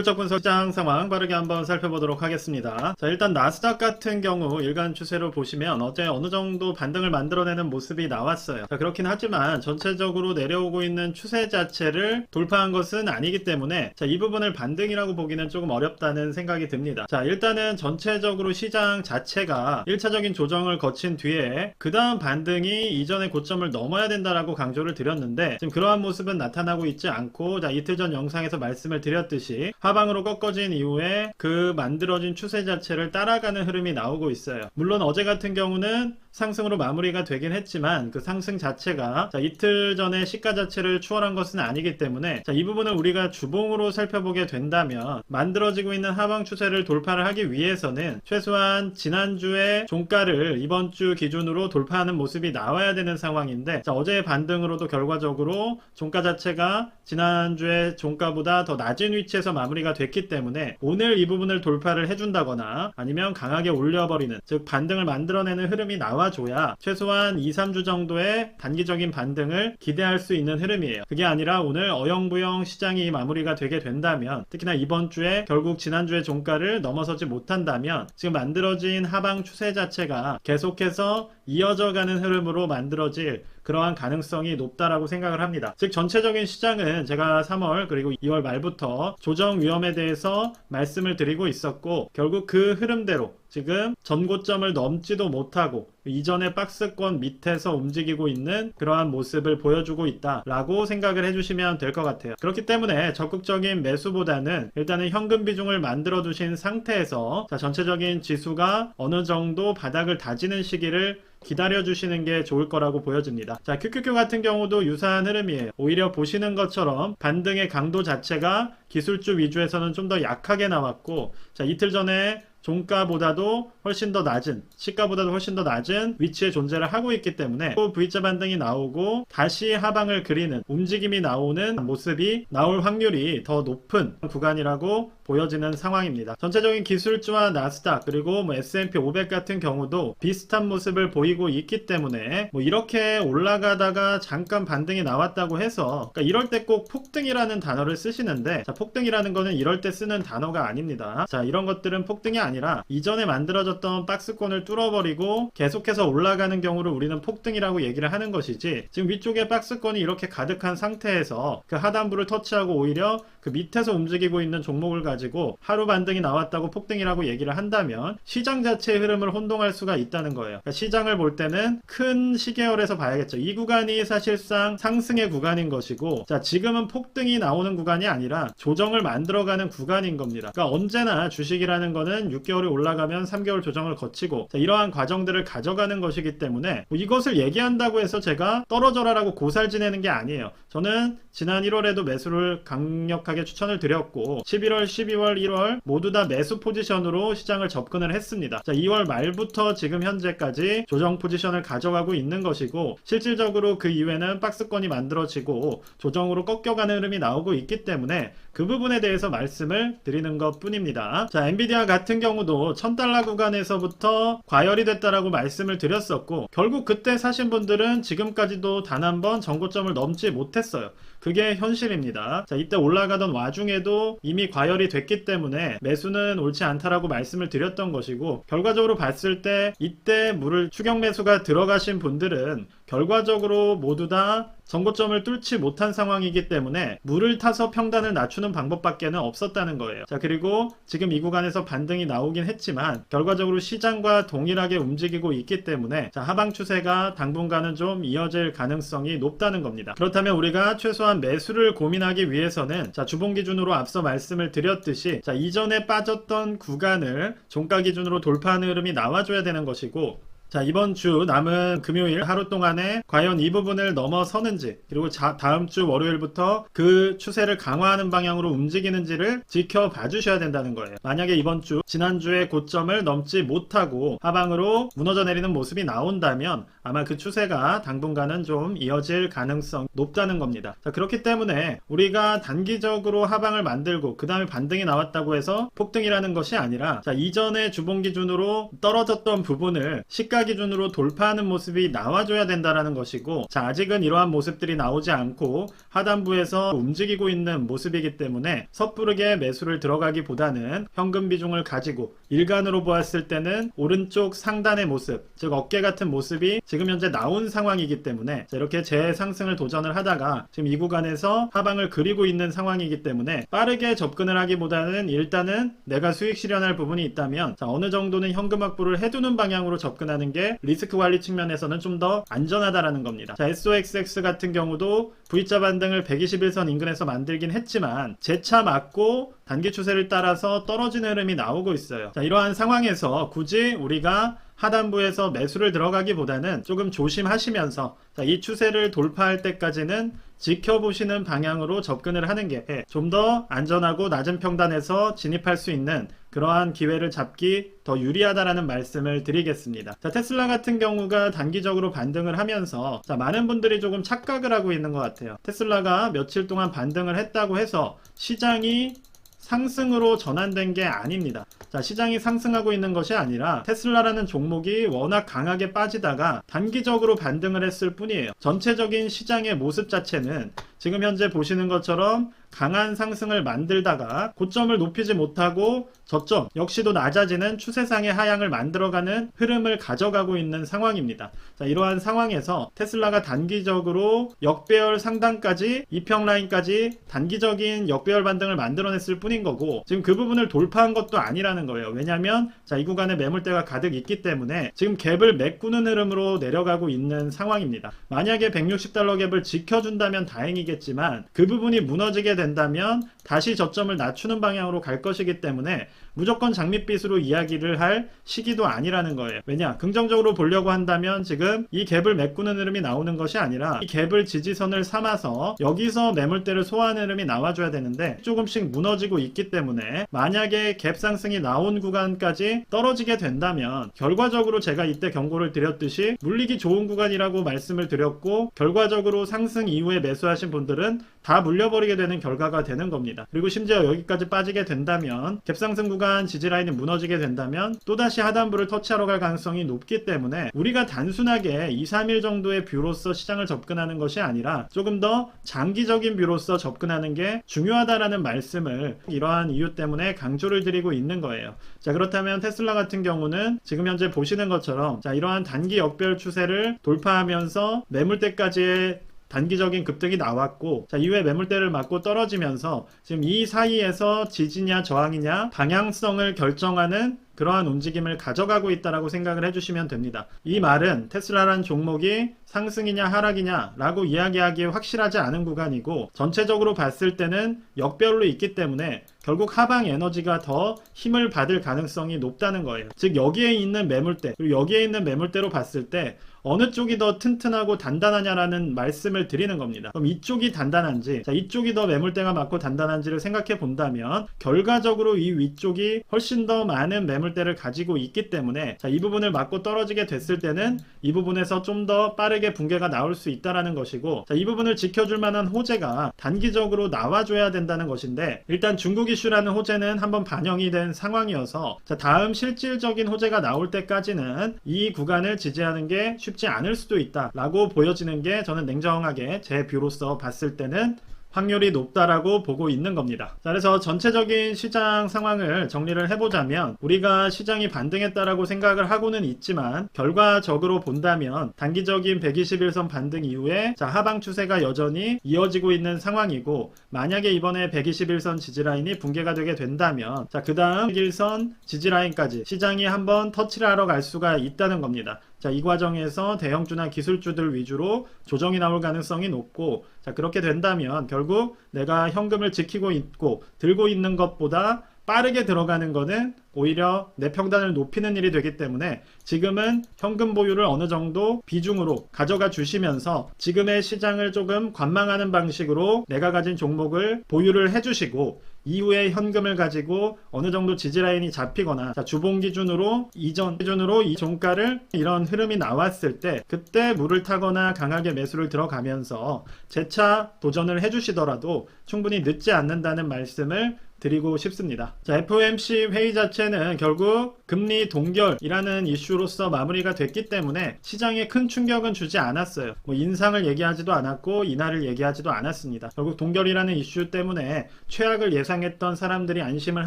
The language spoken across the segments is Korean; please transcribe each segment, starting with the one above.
실적 분석 시장 상황 빠르게 한번 살펴보도록 하겠습니다. 자, 일단 나스닥 같은 경우 일간 추세로 보시면 어제 어느 정도 반등을 만들어내는 모습이 나왔어요. 자, 그렇긴 하지만 전체적으로 내려오고 있는 추세 자체를 돌파한 것은 아니기 때문에 이 부분을 반등이라고 보기는 조금 어렵다는 생각이 듭니다. 자, 일단은 전체적으로 시장 자체가 1차적인 조정을 거친 뒤에 그 다음 반등이 이전의 고점을 넘어야 된다라고 강조를 드렸는데 지금 그러한 모습은 나타나고 있지 않고, 자, 이틀 전 영상에서 말씀을 드렸듯이 하방으로 꺾어진 이후에 그 만들어진 추세 자체를 따라가는 흐름이 나오고 있어요. 물론 어제 같은 경우는 상승으로 마무리가 되긴 했지만 그 상승 자체가 이틀 전에 시가 자체를 추월한 것은 아니기 때문에 이 부분을 우리가 주봉으로 살펴보게 된다면 만들어지고 있는 하방 추세를 돌파를 하기 위해서는 최소한 지난주에 종가를 이번 주 기준으로 돌파하는 모습이 나와야 되는 상황인데, 어제의 반등으로도 결과적으로 종가 자체가 지난주에 종가보다 더 낮은 위치에서 마무리가 됐기 때문에 오늘 이 부분을 돌파를 해준다거나 아니면 강하게 올려버리는, 즉 반등을 만들어내는 흐름이 나와줘야 최소한 2-3주 정도의 단기적인 반등을 기대할 수 있는 흐름이에요. 그게 아니라 오늘 어영부영 시장이 마무리가 되게 된다면, 특히나 이번 주에 결국 지난주의 종가를 넘어서지 못한다면 지금 만들어진 하방 추세 자체가 계속해서 이어져가는 흐름으로 만들어질 그러한 가능성이 높다라고 생각을 합니다. 즉 전체적인 시장은 제가 3월 그리고 2월 말부터 조정 위험에 대해서 말씀을 드리고 있었고, 결국 그 흐름대로 지금 전고점을 넘지도 못하고 이전의 박스권 밑에서 움직이고 있는 그러한 모습을 보여주고 있다라고 생각을 해주시면 될 것 같아요. 그렇기 때문에 적극적인 매수보다는 일단은 현금 비중을 만들어 두신 상태에서 전체적인 지수가 어느 정도 바닥을 다지는 시기를 기다려 주시는 게 좋을 거라고 보여집니다. 자, QQQ 같은 경우도 유사한 흐름이에요. 오히려 보시는 것처럼 반등의 강도 자체가 기술주 위주에서는 좀 더 약하게 나왔고, 자, 이틀 전에 종가보다도 훨씬 더 낮은, 시가보다도 훨씬 더 낮은 위치에 존재를 하고 있기 때문에 또 V자 반등이 나오고 다시 하방을 그리는 움직임이 나오는 모습이 나올 확률이 더 높은 구간이라고 보여지는 상황입니다. 전체적인 기술주와 나스닥 그리고 S&P 500 같은 경우도 비슷한 모습을 보이고 있기 때문에 이렇게 올라가다가 잠깐 반등이 나왔다고 해서, 그러니까 이럴 때 꼭 폭등이라는 단어를 쓰시는데, 자, 폭등이라는 거는 이럴 때 쓰는 단어가 아닙니다. 자, 이런 것들은 폭등이 아니라 이전에 만들어졌던 박스권을 뚫어버리고 계속해서 올라가는 경우를 우리는 폭등이라고 얘기를 하는 것이지, 지금 위쪽에 박스권이 이렇게 가득한 상태에서 그 하단부를 터치하고 오히려 그 밑에서 움직이고 있는 종목을 가지고 하루 반등이 나왔다고 폭등이라고 얘기를 한다면 시장 자체의 흐름을 혼동할 수가 있다는 거예요. 그러니까 시장을 볼 때는 큰 시계열에서 봐야겠죠. 이 구간이 사실상 상승의 구간인 것이고, 자, 지금은 폭등이 나오는 구간이 아니라 조정을 만들어가는 구간인 겁니다. 그러니까 언제나 주식이라는 거는 6개월이 올라가면 3개월 조정을 거치고, 자, 이러한 과정들을 가져가는 것이기 때문에 이것을 얘기한다고 해서 제가 떨어져라라고 고살 지내는 게 아니에요. 저는 지난 1월에도 매수를 강력하게 추천을 드렸고 11월, 12월, 1월 모두 다 매수 포지션으로 시장을 접근을 했습니다. 자, 2월 말부터 지금 현재까지 조정 포지션을 가져가고 있는 것이고, 실질적으로 그 이후에는 박스권이 만들어지고 조정으로 꺾여가는 흐름이 나오고 있기 때문에 그 부분에 대해서 말씀을 드리는 것 뿐입니다. 자, 엔비디아 같은 경우도 1000달러 구간에서부터 과열이 됐다라고 말씀을 드렸었고, 결국 그때 사신 분들은 지금까지도 단 한 번 전고점을 넘지 못했어요. 그게 현실입니다. 자, 이때 올라가던 와중에도 이미 과열이 됐기 때문에 매수는 옳지 않다라고 말씀을 드렸던 것이고, 결과적으로 봤을 때 이때 물을 추격 매수가 들어가신 분들은 결과적으로 모두 다 전고점을 뚫지 못한 상황이기 때문에 물을 타서 평단을 낮추는 방법밖에는 없었다는 거예요. 자, 그리고 지금 이 구간에서 반등이 나오긴 했지만 결과적으로 시장과 동일하게 움직이고 있기 때문에 하방 추세가 당분간은 좀 이어질 가능성이 높다는 겁니다. 그렇다면 우리가 최소한 매수를 고민하기 위해서는, 자, 주봉 기준으로 앞서 말씀을 드렸듯이, 자, 이전에 빠졌던 구간을 종가 기준으로 돌파하는 흐름이 나와줘야 되는 것이고, 자, 이번 주 남은 금요일 하루 동안에 과연 이 부분을 넘어서는지, 그리고 다음 주 월요일부터 그 추세를 강화하는 방향으로 움직이는지를 지켜봐 주셔야 된다는 거예요. 만약에 이번 주 지난주의 고점을 넘지 못하고 하방으로 무너져 내리는 모습이 나온다면 아마 그 추세가 당분간은 좀 이어질 가능성이 높다는 겁니다. 자, 그렇기 때문에 우리가 단기적으로 하방을 만들고 그 다음에 반등이 나왔다고 해서 폭등이라는 것이 아니라, 자, 이전의 주봉 기준으로 떨어졌던 부분을 시가 시가 기준으로 돌파하는 모습이 나와줘야 된다라는 것이고, 자, 아직은 이러한 모습들이 나오지 않고 하단부에서 움직이고 있는 모습이기 때문에 섣부르게 매수를 들어가기보다는 현금 비중을 가지고 일간으로 보았을 때는 오른쪽 상단의 모습, 즉 어깨 같은 모습이 지금 현재 나온 상황이기 때문에 이렇게 재상승을 도전을 하다가 지금 이 구간에서 하방을 그리고 있는 상황이기 때문에 빠르게 접근을 하기보다는 일단은 내가 수익 실현할 부분이 있다면 어느 정도는 현금 확보를 해두는 방향으로 접근하는 게 리스크 관리 측면에서는 좀 더 안전하다라는 겁니다. 자, SOXX 같은 경우도 V자 반등을 121선 인근에서 만들긴 했지만 재차 맞고 단기 추세를 따라서 떨어지는 흐름이 나오고 있어요. 자, 이러한 상황에서 굳이 우리가 하단부에서 매수를 들어가기보다는 조금 조심하시면서 이 추세를 돌파할 때까지는 지켜보시는 방향으로 접근을 하는 게 좀 더 안전하고 낮은 평단에서 진입할 수 있는 그러한 기회를 잡기 더 유리하다라는 말씀을 드리겠습니다. 자, 테슬라 같은 경우가 단기적으로 반등을 하면서 많은 분들이 조금 착각을 하고 있는 것 같아요. 테슬라가 며칠 동안 반등을 했다고 해서 시장이 상승으로 전환된 게 아닙니다. 자, 시장이 상승하고 있는 것이 아니라 테슬라라는 종목이 워낙 강하게 빠지다가 단기적으로 반등을 했을 뿐이에요. 전체적인 시장의 모습 자체는 지금 현재 보시는 것처럼 강한 상승을 만들다가 고점을 높이지 못하고 저점 역시도 낮아지는 추세상의 하향을 만들어가는 흐름을 가져가고 있는 상황입니다. 자, 이러한 상황에서 테슬라가 단기적으로 역배열 상단까지 이평 라인까지 단기적인 역배열 반등을 만들어냈을 뿐인 거고, 지금 그 부분을 돌파한 것도 아니라는 거예요. 왜냐하면 이 구간에 매물대가 가득 있기 때문에 지금 갭을 메꾸는 흐름으로 내려가고 있는 상황입니다. 만약에 160달러 갭을 지켜준다면 다행이겠지만 그 부분이 무너지게 된다면 다시 저점을 낮추는 방향으로 갈 것이기 때문에 무조건 장밋빛으로 이야기를 할 시기도 아니라는 거예요. 왜냐? 긍정적으로 보려고 한다면 지금 이 갭을 메꾸는 흐름이 나오는 것이 아니라 이 갭을 지지선을 삼아서 여기서 매물대를 소화하는 흐름이 나와줘야 되는데 조금씩 무너지고 있기 때문에 만약에 갭 상승이 나온 구간까지 떨어지게 된다면 결과적으로 제가 이때 경고를 드렸듯이 물리기 좋은 구간이라고 말씀을 드렸고, 결과적으로 상승 이후에 매수하신 분들은 다 물려버리게 되는 결과가 되는 겁니다. 그리고 심지어 여기까지 빠지게 된다면 갭상승 구간 지지라인이 무너지게 된다면 또다시 하단부를 터치하러 갈 가능성이 높기 때문에 우리가 단순하게 2, 3일 정도의 뷰로서 시장을 접근하는 것이 아니라 조금 더 장기적인 뷰로서 접근하는 게 중요하다라는 말씀을 이러한 이유 때문에 강조를 드리고 있는 거예요. 자, 그렇다면 테슬라 같은 경우는 지금 현재 보시는 것처럼 이러한 단기 역별 추세를 돌파하면서 매물대까지의 단기적인 급등이 나왔고, 이후에 매물대를 맞고 떨어지면서 지금 이 사이에서 지지냐 저항이냐 방향성을 결정하는 그러한 움직임을 가져가고 있다라고 생각을 해주시면 됩니다. 이 말은 테슬라란 종목이 상승이냐 하락이냐 라고 이야기하기에 확실하지 않은 구간이고, 전체적으로 봤을 때는 역별로 있기 때문에 결국 하방 에너지가 더 힘을 받을 가능성이 높다는 거예요. 즉 여기에 있는 매물대, 그리고 여기에 있는 매물대로 봤을 때 어느 쪽이 더 튼튼하고 단단하냐라는 말씀을 드리는 겁니다. 그럼 이쪽이 단단한지, 이쪽이 더 매물대가 맞고 단단한지를 생각해 본다면 결과적으로 이 위쪽이 훨씬 더 많은 매물대를 가지고 있기 때문에 이 부분을 맞고 떨어지게 됐을 때는 이 부분에서 좀 더 빠르게 붕괴가 나올 수 있다라는 것이고, 이 부분을 지켜줄 만한 호재가 단기적으로 나와줘야 된다는 것인데, 일단 중국 이슈라는 호재는 한번 반영이 된 상황이어서 다음 실질적인 호재가 나올 때까지는 이 구간을 지지하는 게 쉽지 않을 수도 있다 라고 보여지는 게 저는 냉정하게 제 뷰로서 봤을 때는 확률이 높다라고 보고 있는 겁니다. 자, 그래서 전체적인 시장 상황을 정리를 해보자면 우리가 시장이 반등했다라고 생각을 하고는 있지만 결과적으로 본다면 단기적인 121선 반등 이후에 하방 추세가 여전히 이어지고 있는 상황이고, 만약에 이번에 121선 지지라인이 붕괴가 되게 된다면 그 다음 101선 지지라인까지 시장이 한번 터치를 하러 갈 수가 있다는 겁니다. 이 과정에서 대형주나 기술주들 위주로 조정이 나올 가능성이 높고, 그렇게 된다면 결국 내가 현금을 지키고 있고 들고 있는 것보다 빠르게 들어가는 거는 오히려 내 평단을 높이는 일이 되기 때문에 지금은 현금 보유를 어느 정도 비중으로 가져가 주시면서 지금의 시장을 조금 관망하는 방식으로 내가 가진 종목을 보유를 해주시고, 이후에 현금을 가지고 어느 정도 지지라인이 잡히거나 주봉 기준으로 이전 기준으로 이 종가를 이런 흐름이 나왔을 때 그때 물을 타거나 강하게 매수를 들어가면서 재차 도전을 해주시더라도 충분히 늦지 않는다는 말씀을 드리고 싶습니다. 자, FOMC 회의 자체는 결국 금리 동결이라는 이슈로서 마무리가 됐기 때문에 시장에 큰 충격은 주지 않았어요. 뭐 인상을 얘기하지도 않았고 인하를 얘기하지도 않았습니다. 결국 동결이라는 이슈 때문에 최악을 예상했던 사람들이 안심을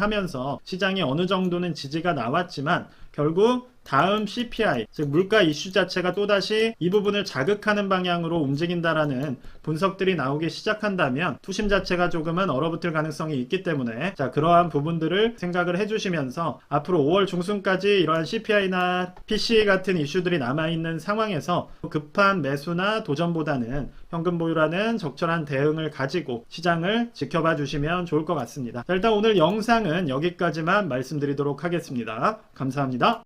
하면서 시장이 어느 정도는 지지가 나왔지만 결국 다음 CPI, 즉 물가 이슈 자체가 또다시 이 부분을 자극하는 방향으로 움직인다라는 분석들이 나오기 시작한다면 투심 자체가 조금은 얼어붙을 가능성이 있기 때문에 자, 그러한 부분들을 생각을 해주시면서 앞으로 5월 중순까지 이러한 CPI나 PCE 같은 이슈들이 남아있는 상황에서 급한 매수나 도전보다는 현금 보유라는 적절한 대응을 가지고 시장을 지켜봐 주시면 좋을 것 같습니다. 자, 일단 오늘 영상은 여기까지만 말씀드리도록 하겠습니다. 감사합니다.